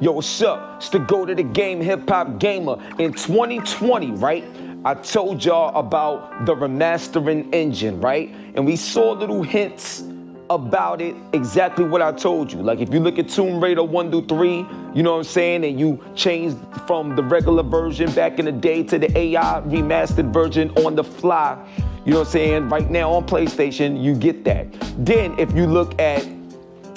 Yo, what's up? It's the Go to the Game Hip Hop Gamer. In 2020, right? I told y'all about the remastering engine, right? And we saw little hints about it, exactly what I told you. Like if you look at Tomb Raider 1 through 3, you know what I'm saying? And you changed from the regular version back in the day to the AI remastered version on the fly. You know what I'm saying? Right now on PlayStation, you get that. Then if you look at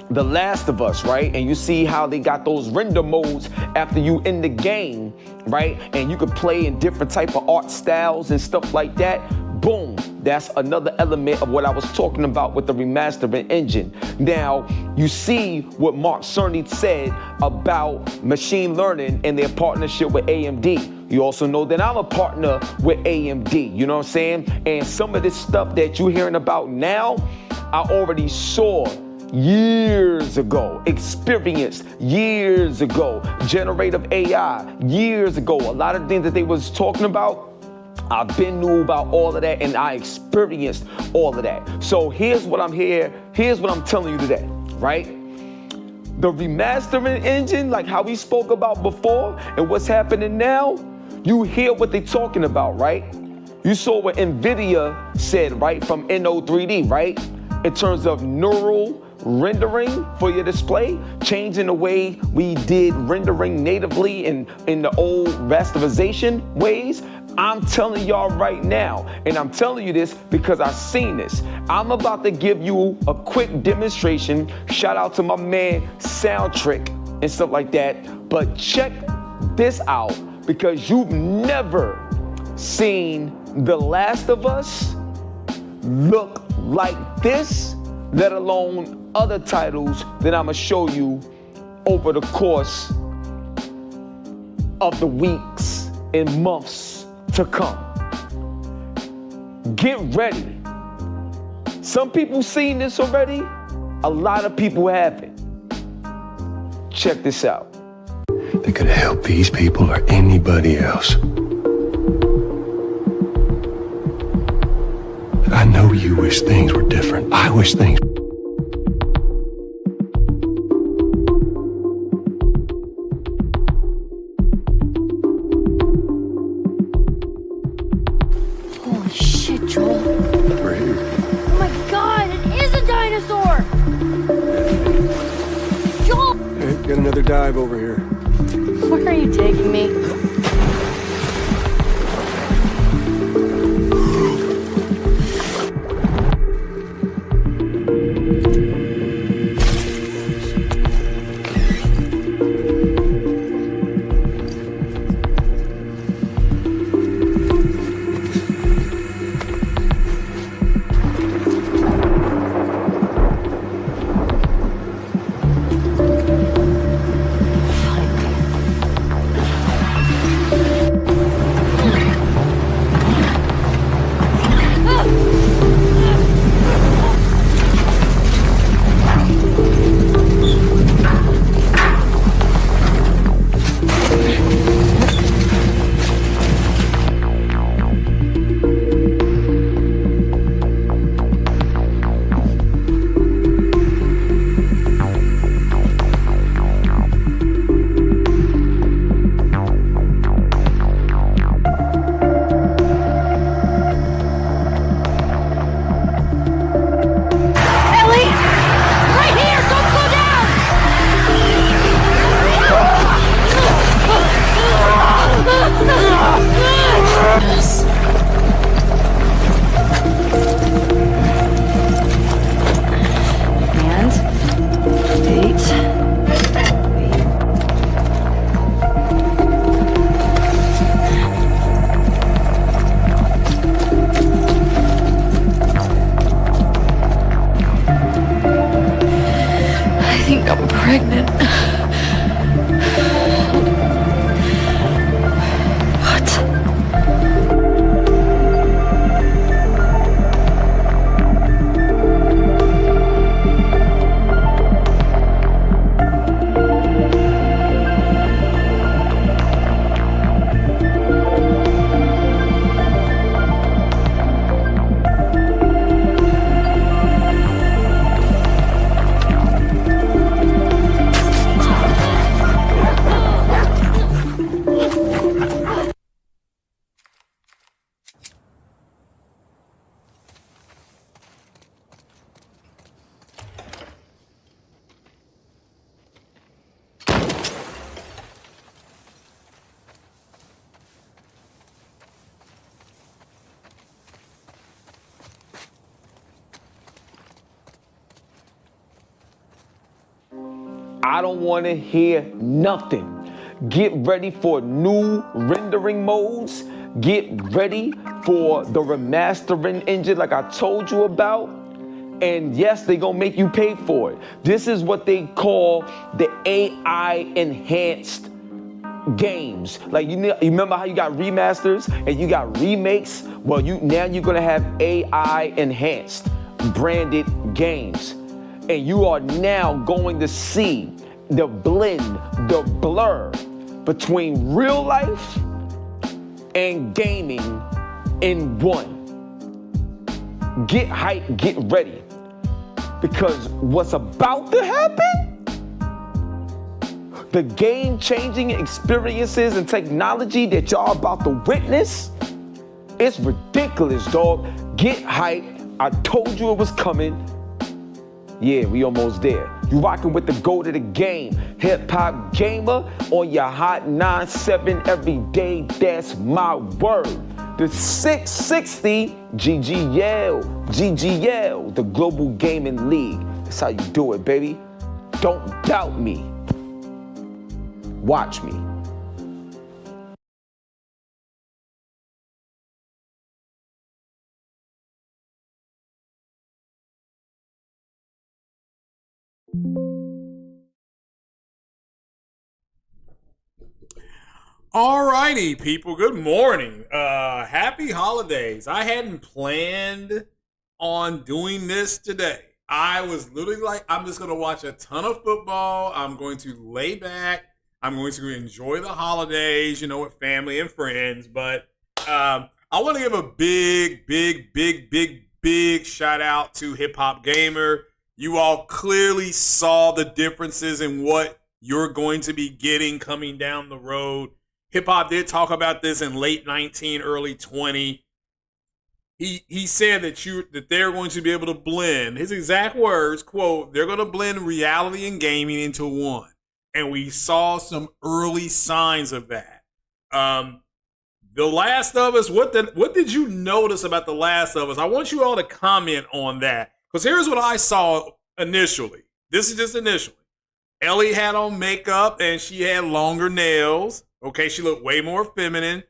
The Last of Us, right? And you see how they got those render modes after you in the game, right? And you could play in different type of art styles and stuff like that. Boom, that's another element of what I was talking about with the remastering engine. Now, you see what Mark Cerny said about machine learning and their partnership with AMD. You also know that I'm a partner with AMD, you know what I'm saying? And some of this stuff that you're hearing about now, I already saw years ago, experienced years ago, generative AI years ago. A lot of things that they was talking about, I've been knew about all of that and I experienced all of that. So here's what I'm telling you today, right? The remastering engine, like how we spoke about before and what's happening now, you hear what they're talking about, right? You saw what NVIDIA said, right, from NO3D, right? In terms of neural rendering for your display, changing the way we did rendering natively in the old rasterization ways. I'm telling y'all right now, and I'm telling you this because I've seen this. I'm about to give you a quick demonstration. Shout out to my man Soundtrick and stuff like that. But check this out because you've never seen The Last of Us look like this, let alone other titles that I'm gonna show you over the course of the weeks and months to come. Get ready. Some people seen this already. A lot of people haven't. Check this out. They could have helped these people or anybody else. But I know you wish things were different. I wish things. Get another dive over here. Where are you taking me? I don't want to hear nothing. Get ready for new rendering modes. Get ready for the remastering engine like I told you about. And yes, they're going to make you pay for it. This is what they call the AI enhanced games. Like you remember how you got remasters and you got remakes? Well, now you're going to have AI enhanced branded games. And you are now going to see the blend, the blur between real life and gaming in one. Get hyped, get ready. Because what's about to happen, the game-changing experiences and technology that y'all about to witness, it's ridiculous, dog. Get hyped. I told you it was coming. Yeah, we almost there. You rocking with the GOAT of the game, hip-hop gamer on your hot 9-7 every day, that's my word. The 660 GGL, the Global Gaming League. That's how you do it, baby. Don't doubt me. Watch me. Alrighty, people. Good morning. Happy holidays. I hadn't planned on doing this today. I was literally like, I'm just going to watch a ton of football. I'm going to lay back. I'm going to enjoy the holidays, with family and friends. But I want to give a big shout out to Hip Hop Gamer. You all clearly saw the differences in what you're going to be getting coming down the road. Hip Hop did talk about this in late 19, early 20. He said that they're going to be able to blend, his exact words, quote, they're going to blend reality and gaming into one. And we saw some early signs of that. The Last of Us, what did you notice about The Last of Us? I want you all to comment on that. Because here's what I saw initially. This is just initially. Ellie had on makeup and she had longer nails. Okay, she looked way more feminine.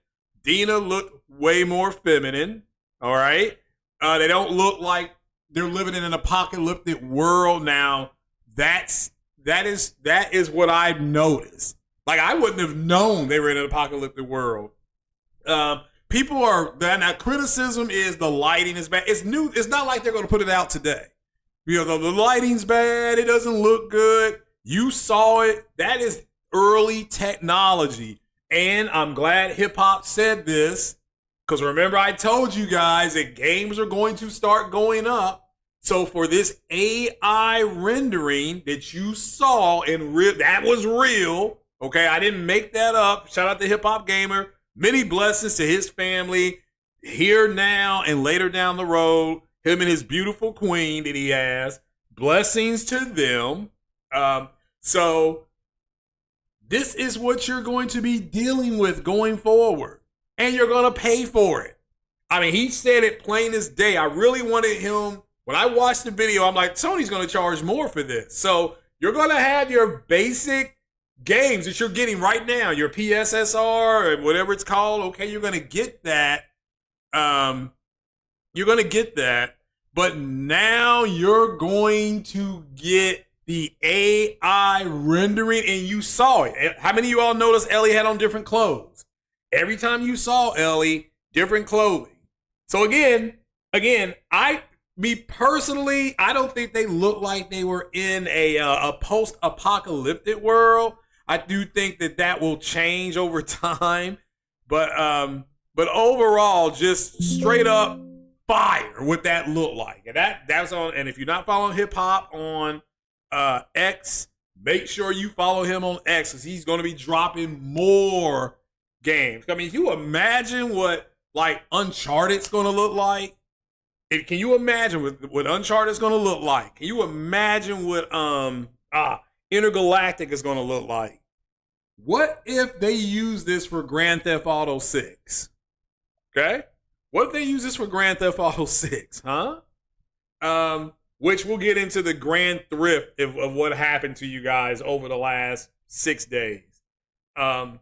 Dina looked way more feminine. All right. They don't look like they're living in an apocalyptic world now. That is what I've noticed. Like, I wouldn't have known they were in an apocalyptic world. People are, that criticism is the lighting is bad. It's new. It's not like they're going to put it out today. The lighting's bad. It doesn't look good. You saw it. That is early technology. And I'm glad Hip Hop said this, because remember I told you guys that games are going to start going up. So for this AI rendering that you saw that was real. Okay, I didn't make that up. Shout out to Hip Hop Gamer. Many blessings to his family here now and later down the road. Him and his beautiful queen that he has. Blessings to them. So this is what you're going to be dealing with going forward. And you're going to pay for it. I mean, he said it plain as day. I really wanted him, when I watched the video, I'm like, Sony's going to charge more for this. So you're going to have your basic games that you're getting right now, your PSSR or whatever it's called. Okay, you're going to get that. You're going to get that. But now you're going to get the AI rendering, and you saw it. How many of you all noticed Ellie had on different clothes? Every time you saw Ellie, different clothing. So again, me personally, I don't think they look like they were in a post-apocalyptic world. I do think that will change over time, but overall, just straight up fire what that looked like. And that's on. And if you're not following Hip Hop on X, make sure you follow him on X, because he's going to be dropping more games. I mean, can you imagine what like Uncharted's going to look like? Can you imagine what Uncharted's going to look like? Can you imagine what Intergalactic is going to look like? What if they use this for Grand Theft Auto 6? Okay? What if they use this for Grand Theft Auto 6, huh? which we'll get into the grand thrift of what happened to you guys over the last 6 days. But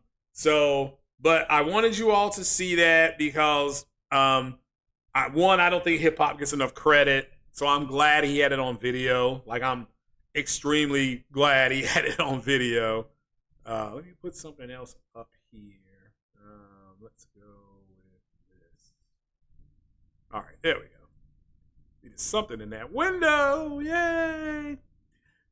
I wanted you all to see that because, I don't think hip hop gets enough credit. So I'm glad he had it on video. Like, I'm extremely glad he had it on video. Let me put something else up here. Let's go with this. All right, there we go. There's something in that window. Yay!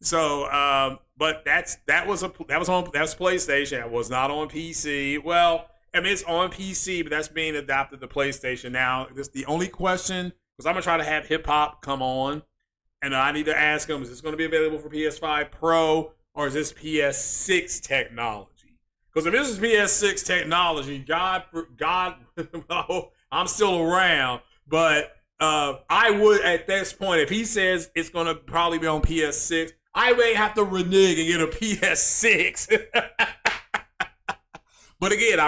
So, but that was PlayStation. That was not on PC. Well, I mean, it's on PC, but that's being adapted to PlayStation now. This the only question, because I'm gonna try to have hip hop come on, and I need to ask him: is this going to be available for PS5 Pro or is this PS6 technology? Because if this is PS6 technology, God, well, I'm still around, but. I would, at this point, if he says it's going to probably be on PS6, I may have to renege and get a PS6. But again,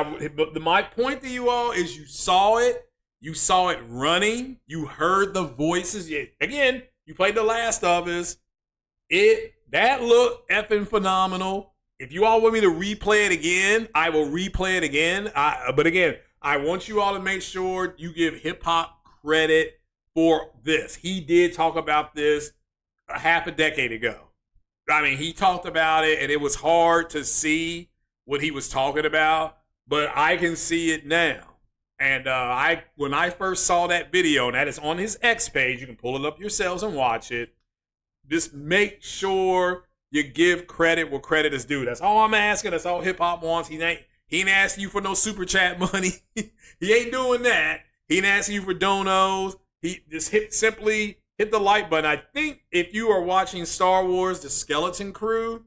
my point to you all is you saw it running, you heard the voices. Again, you played The Last of Us. That looked effing phenomenal. If you all want me to replay it again, I will replay it again. But again, I want you all to make sure you give hip hop credit for this. He did talk about this a half a decade ago. I mean, he talked about it, and it was hard to see what he was talking about, but I can see it now. And when I first saw that video, and that is on his X page, you can pull it up yourselves and watch it. Just make sure you give credit where credit is due. That's all I'm asking. That's all hip hop wants. He ain't asking you for no super chat money. He ain't doing that. He ain't asking you for donos. He just simply hit the like button. I think if you are watching Star Wars, The Skeleton Crew,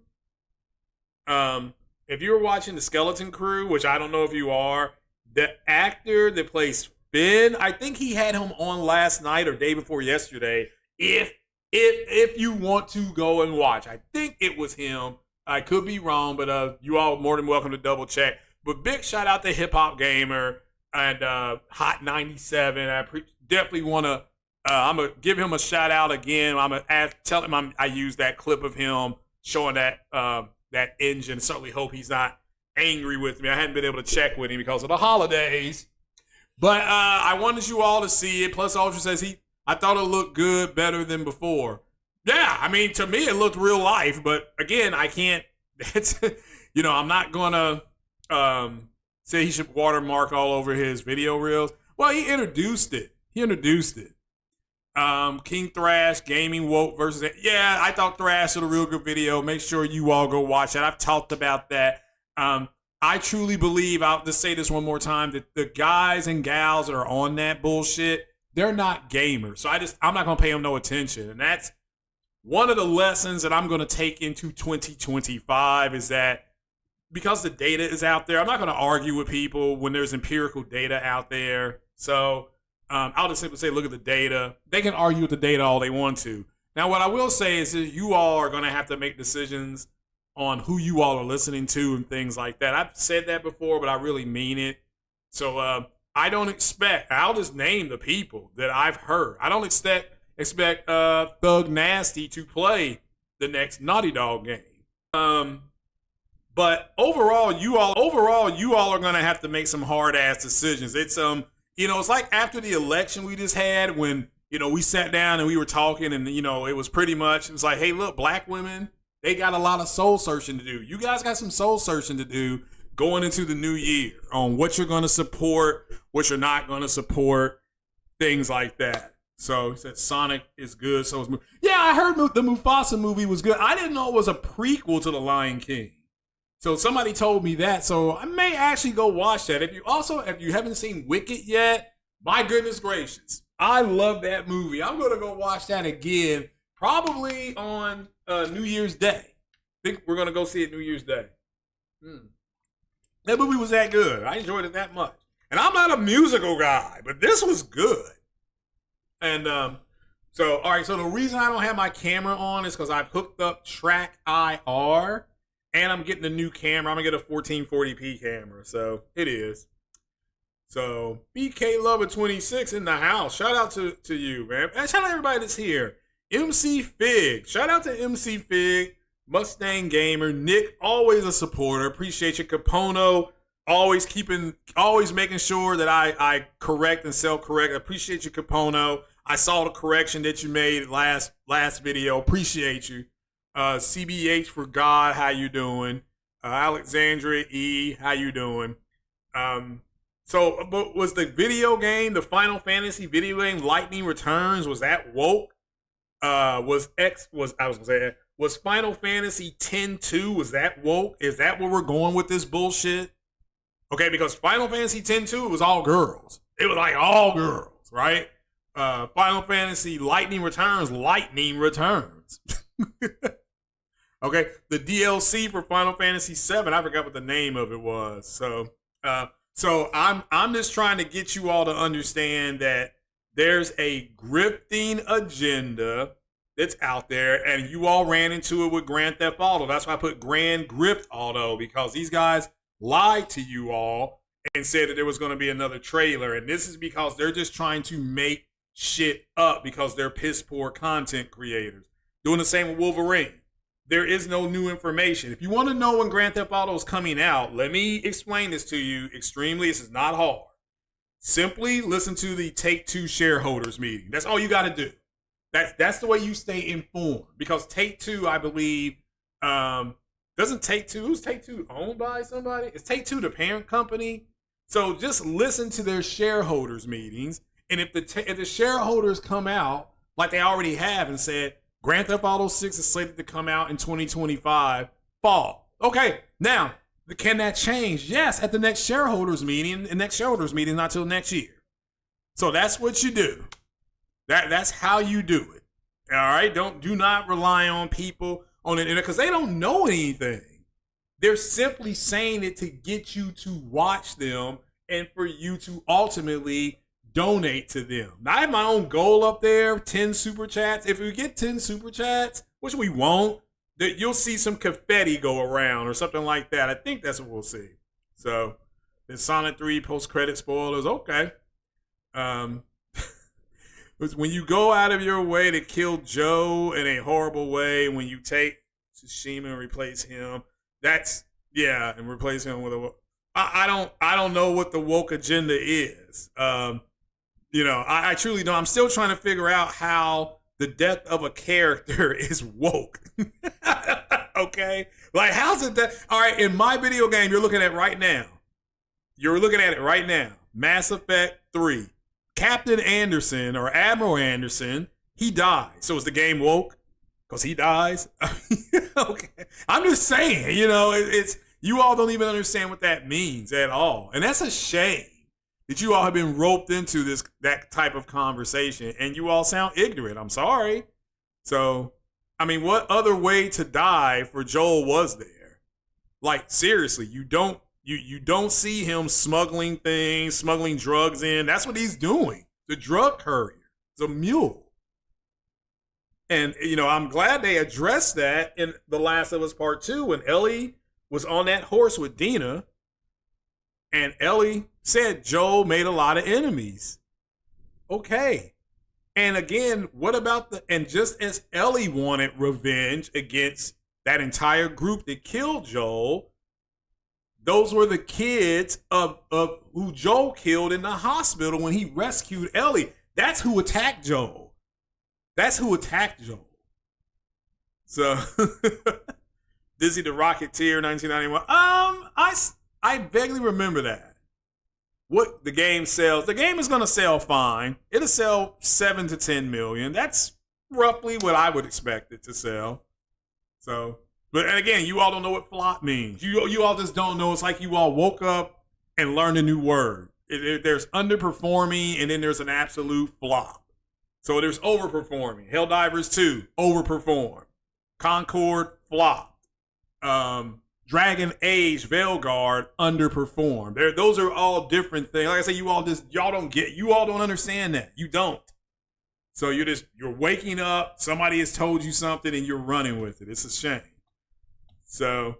if you're watching The Skeleton Crew, which I don't know if you are, the actor that plays Finn, I think he had him on last night or day before yesterday. If you want to go and watch, I think it was him. I could be wrong, but you all are more than welcome to double check. But big shout out to Hip Hop Gamer and Hot 97. I definitely want to. I'm gonna give him a shout out again. I'm gonna tell him I used that clip of him showing that engine. Certainly hope he's not angry with me. I hadn't been able to check with him because of the holidays, but I wanted you all to see it. Plus, Ultra says I thought it looked good, better than before. Yeah, I mean, to me it looked real life, but again, I can't. It's I'm not gonna say he should watermark all over his video reels. Well, he introduced it. King Thrash, Gaming Woke versus... Yeah, I thought Thrash was a real good video. Make sure you all go watch that. I've talked about that. I truly believe, I'll just say this one more time, that the guys and gals that are on that bullshit, they're not gamers. So I'm not going to pay them no attention. And that's one of the lessons that I'm going to take into 2025 is that because the data is out there, I'm not going to argue with people when there's empirical data out there. So... I'll just simply say, look at the data. They can argue with the data all they want to. Now, what I will say is that you all are going to have to make decisions on who you all are listening to and things like that. I've said that before, but I really mean it. So I don't expect, I'll just name the people that I've heard. I don't expect Thug Nasty to play the next Naughty Dog game. But overall, you all are going to have to make some hard ass decisions. It's it's like after the election we just had when, we sat down and we were talking and, it was pretty much, it was like, hey, look, black women, they got a lot of soul searching to do. You guys got some soul searching to do going into the new year on what you're going to support, what you're not going to support, things like that. So he said Sonic is good. So is yeah, I heard the Mufasa movie was good. I didn't know it was a prequel to The Lion King. So somebody told me that, so I may actually go watch that. If you haven't seen Wicked yet, my goodness gracious, I love that movie. I'm going to go watch that again, probably on New Year's Day. I think we're going to go see it New Year's Day. That movie was that good. I enjoyed it that much. And I'm not a musical guy, but this was good. And all right, so the reason I don't have my camera on is because I've hooked up Track IR. And I'm getting a new camera. I'm going to get a 1440p camera. So, it is. So, BK Lover 26 in the house. Shout out to you, man. And shout out to everybody that's here. MC Fig. Shout out to MC Fig, Mustang Gamer. Nick, always a supporter. Appreciate you. Capono, always making sure that I correct and self-correct. Appreciate you, Capono. I saw the correction that you made last video. Appreciate you. CBH for God, how you doing? Alexandra E, how you doing? But was the video game, the Final Fantasy video game, Lightning Returns, was that woke? Was Final Fantasy X-2, was that woke? Is that where we're going with this bullshit? Okay, because Final Fantasy X-2 was all girls. It was like all girls, right? Final Fantasy Lightning Returns. Okay, the DLC for Final Fantasy VII, I forgot what the name of it was. So I'm just trying to get you all to understand that there's a grifting agenda that's out there, and you all ran into it with Grand Theft Auto. That's why I put Grand Grift Auto, because these guys lied to you all and said that there was going to be another trailer, and this is because they're just trying to make shit up because they're piss poor content creators. Doing the same with Wolverine. There is no new information. If you want to know when Grand Theft Auto is coming out, let me explain this to you extremely. This is not hard. Simply listen to the Take-Two shareholders meeting. That's all you got to do. That's the way you stay informed. Because Take-Two, I believe, doesn't Take-Two, who's Take-Two owned by somebody? Is Take-Two the parent company? So just listen to their shareholders meetings. And if the shareholders come out like they already have and said, Grand Theft Auto 6 is slated to come out in 2025 fall. Okay, now, can that change? Yes, at the next shareholders meeting. The next shareholders meeting is not till next year. So that's what you do. That's how you do it. All right? Do not rely on people on the internet because they don't know anything. They're simply saying it to get you to watch them and for you to ultimately donate to them. Now, I have my own goal up there, 10 super chats. If we get 10 super chats, which we won't, that you'll see some confetti go around or something like that. I think that's what we'll see. So, the Sonic 3 post-credit spoilers, okay. When you go out of your way to kill Joe in a horrible way, when you take Tsushima and replace him, and replace him with a... I don't know what the woke agenda is. I truly don't. I'm still trying to figure out how the death of a character is woke. Okay? Like, how's it that? All right, in my video game, you're looking at it right now. Mass Effect 3. Captain Anderson, or Admiral Anderson, he dies. So is the game woke? Because he dies? Okay. I'm just saying, it's you all don't even understand what that means at all. And that's a shame. That you all have been roped into that type of conversation, and you all sound ignorant. I'm sorry. So, I mean, what other way to die for Joel was there? Like, seriously, you don't see him smuggling things, smuggling drugs in. That's what he's doing. The drug courier. It's a mule. And, I'm glad they addressed that in The Last of Us Part 2 when Ellie was on that horse with Dina. And Ellie said Joel made a lot of enemies. Okay. And again, what about and just as Ellie wanted revenge against that entire group that killed Joel, those were the kids of who Joel killed in the hospital when he rescued Ellie. That's who attacked Joel. So, Dizzy the Rocketeer, 1991. I vaguely remember that. What the game sells. The game is going to sell fine. It'll sell 7 to 10 million. That's roughly what I would expect it to sell. So, but again, you all don't know what flop means. You all just don't know. It's like you all woke up and learned a new word. There's underperforming, and then there's an absolute flop. So there's overperforming. Helldivers 2, overperformed. Concord, flopped. Dragon Age, Veilguard, underperformed. Those are all different things. Like I say, you all don't understand that. You don't. So you're waking up, somebody has told you something and you're running with it. It's a shame. So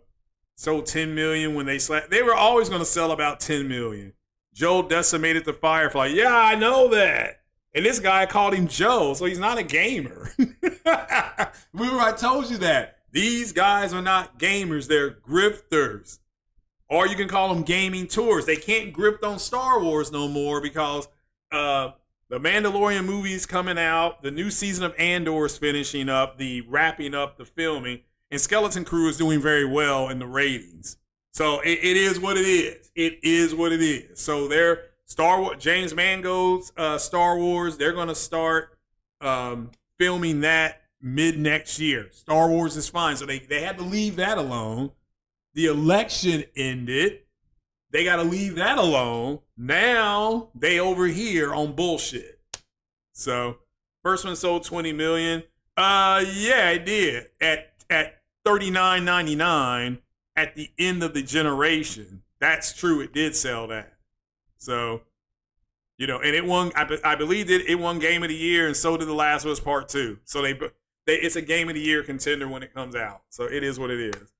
sold 10 million when they were always going to sell about 10 million. Joel decimated the Firefly. Yeah, I know that. And this guy called him Joe, so he's not a gamer. Remember, I told you that. These guys are not gamers, they're grifters. Or you can call them gaming tours. They can't grift on Star Wars no more because the Mandalorian movie is coming out. The new season of Andor is finishing up, wrapping up the filming. And Skeleton Crew is doing very well in the ratings. So it is what it is. It is what it is. So they're Star Wars, James Mangold's Star Wars, they're going to start filming that mid next year. Star Wars is fine. So they had to leave that alone. The election ended. They got to leave that alone. Now they over here on bullshit. So first one sold 20 million. Yeah, it did at $39.99 at the end of the generation. That's true. It did sell that. So, and it won. I believe it won Game of the Year, and so did The Last of Us Part 2. So it's a Game of the Year contender when it comes out. So it is what it is.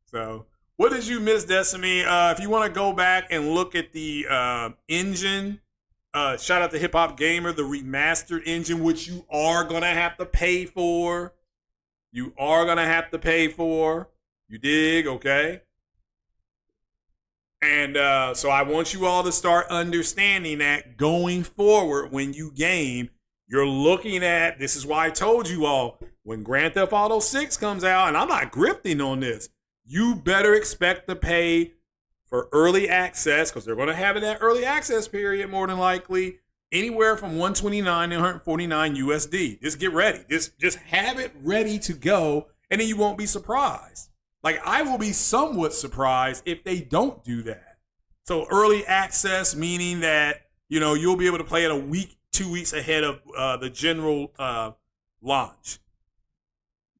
So, what did you miss, Decimy? If you want to go back and look at the engine, shout out to Hip Hop Gamer, the remastered engine, which you are going to have to pay for. You are going to have to pay for. You dig? Okay. And so I want you all to start understanding that going forward when you game, you're looking at, this is why I told you all, when Grand Theft Auto 6 comes out, and I'm not grifting on this, you better expect to pay for early access, because they're going to have it at early access period, more than likely, anywhere from $129 to $149 USD. Just get ready. Just have it ready to go, and then you won't be surprised. Like, I will be somewhat surprised if they don't do that. So early access, meaning that, you'll be able to play it a week, 2 weeks ahead of the general launch.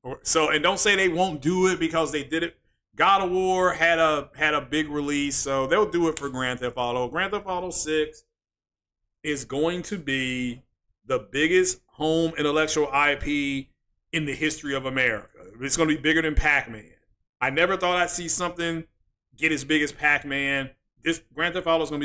And don't say they won't do it because they did it. God of War had a big release, so they'll do it for Grand Theft Auto. Grand Theft Auto 6 is going to be the biggest home intellectual IP in the history of America. It's going to be bigger than Pac-Man. I never thought I'd see something get as big as Pac-Man. This Grand Theft Auto is going to be as